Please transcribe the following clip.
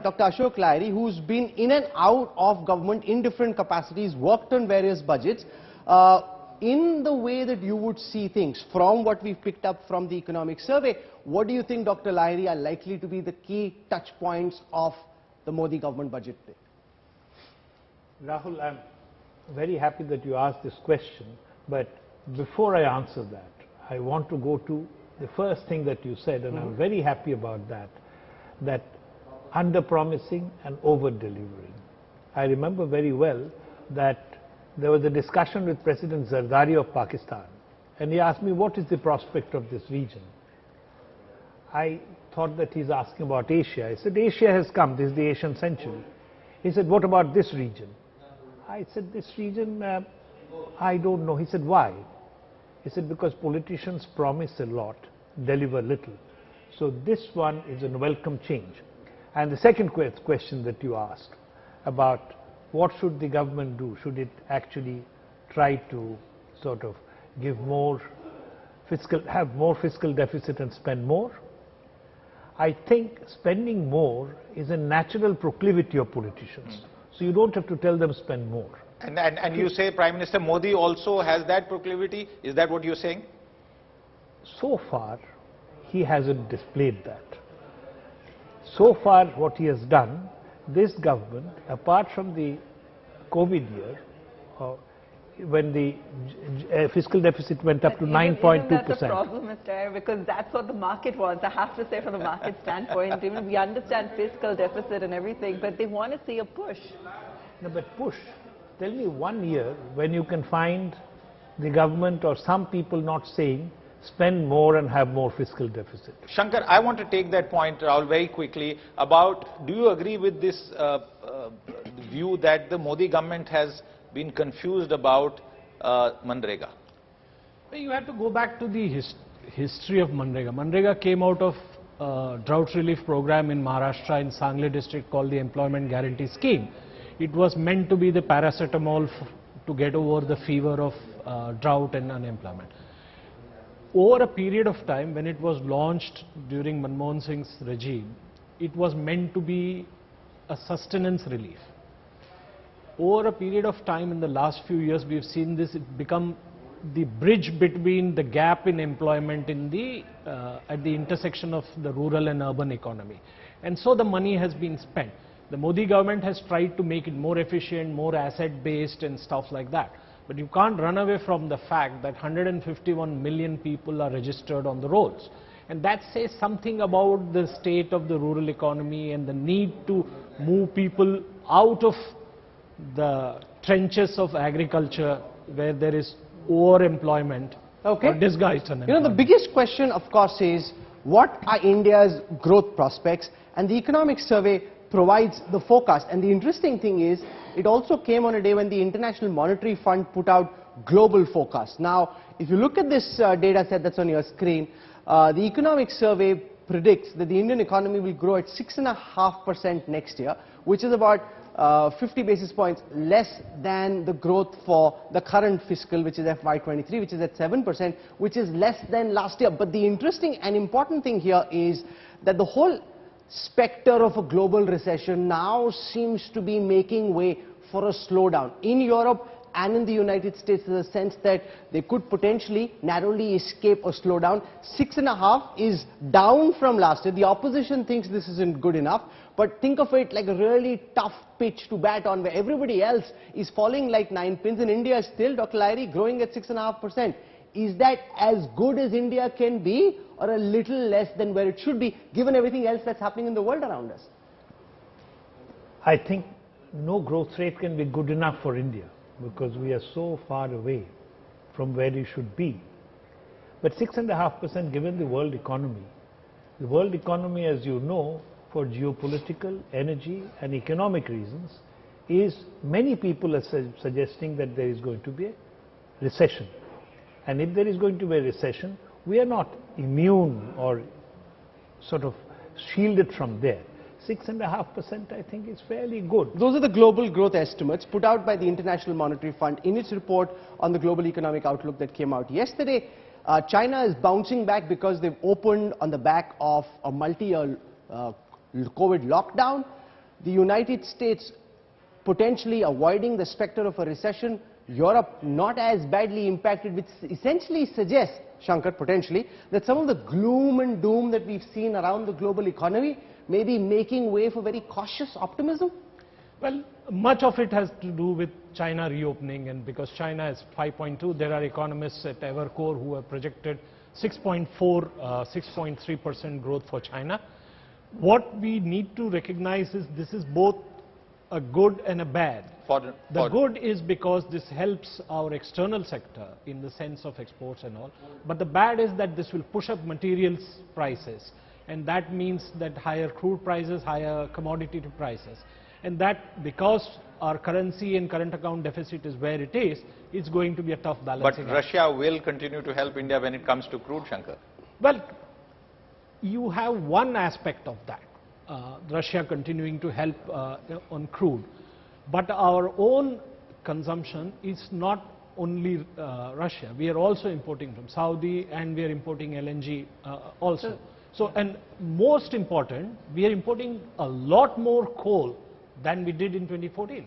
Dr. Ashok Lahiri, who's been in and out of government in different capacities, worked on various budgets, in the way that you would see things, from what we've picked up from the economic survey, what do you think, Dr. Lahiri, are likely to be the key touch points of the Modi government budget? Rahul, I'm very happy that you asked this question, but before I answer that, I want to go to the first thing that you said, and I'm very happy about that under-promising and over-delivering. I remember very well that there was a discussion with President Zardari of Pakistan, and he asked me, what is the prospect of this region? I thought that he's asking about Asia. I said, Asia has come, this is the Asian century. He said, what about this region? I said, this region, I don't know. He said, why? He said, because politicians promise a lot, deliver little. So this one is a welcome change. And the second question that you asked about what should the government do? Should it actually try to sort of give more fiscal, have more fiscal deficit and spend more? I think spending more is a natural proclivity of politicians. So you don't have to tell them spend more. And you say Prime Minister Modi also has that proclivity? Is that what you're saying? So far, he hasn't displayed that. So far, what he has done, this government, apart from the COVID year, when the fiscal deficit went up to 9.2%. That's a problem, Mr. Ayer, because that's what the market wants. I have to say, from the market standpoint, even we understand fiscal deficit and everything, but they want to see a push. No, but push. Tell me 1 year when you can find the government or some people not saying spend more and have more fiscal deficit. Shankar, I want to take that point, Rahul, very quickly about, do you agree with this view that the Modi government has been confused about Manrega? You have to go back to the history of Manrega. Manrega came out of a drought relief program in Maharashtra in Sangli district called the Employment Guarantee Scheme. It was meant to be the paracetamol to get over the fever of drought and unemployment. Over a period of time, when it was launched during Manmohan Singh's regime, it was meant to be a sustenance relief. Over a period of time in the last few years, we've seen this become the bridge between the gap in employment in the at the intersection of the rural and urban economy. And so the money has been spent. The Modi government has tried to make it more efficient, more asset-based and stuff like that. But you can't run away from the fact that 151 million people are registered on the rolls. And that says something about the state of the rural economy and the need to move people out of the trenches of agriculture where there is overemployment or disguised unemployment. You know, the biggest question, of course, is what are India's growth prospects? And the economic survey provides the forecast. And the interesting thing is, it also came on a day when the International Monetary Fund put out global forecasts. Now, if you look at this data set that's on your screen, the economic survey predicts that the Indian economy will grow at 6.5% next year, which is about 50 basis points less than the growth for the current fiscal, which is FY23, which is at 7%, which is less than last year. But the interesting and important thing here is that the whole specter of a global recession now seems to be making way for a slowdown. In Europe and in the United States, there's a sense that they could potentially narrowly escape a slowdown. 6.5 is down from last year. The opposition thinks this isn't good enough, but think of it like a really tough pitch to bat on, where everybody else is falling like 9 pins, and India is still, Dr. Lahiri, growing at 6.5%. Is that as good as India can be, or a little less than where it should be, given everything else that's happening in the world around us? I think no growth rate can be good enough for India, because we are so far away from where we should be. But 6.5% given the world economy, as you know, for geopolitical, energy and economic reasons, is many people are suggesting that there is going to be a recession. And if there is going to be a recession, we are not immune or sort of shielded from there. 6.5% I think is fairly good. Those are the global growth estimates put out by the International Monetary Fund in its report on the global economic outlook that came out yesterday. China is bouncing back because they've opened on the back of a multi-year COVID lockdown. the United States potentially avoiding the specter of a recession, Europe not as badly impacted, which essentially suggests, Shankar, potentially, that some of the gloom and doom that we've seen around the global economy may be making way for very cautious optimism? Well, much of it has to do with China reopening, and because China is 5.2, there are economists at Evercore who have projected 6.4, 6.3% growth for China. What we need to recognize is this is both a good and a bad. The good is because this helps our external sector in the sense of exports and all, but the bad is that this will push up materials prices, and that means that higher crude prices, higher commodity prices, and that because our currency and current account deficit is where it is, it's going to be a tough balancing But Russia will continue to help India when it comes to crude, Shankar. Well, you have one aspect of that, Russia continuing to help on crude. But our own consumption is not only Russia. We are also importing from Saudi, and we are importing LNG also. So, and most important, we are importing a lot more coal than we did in 2014.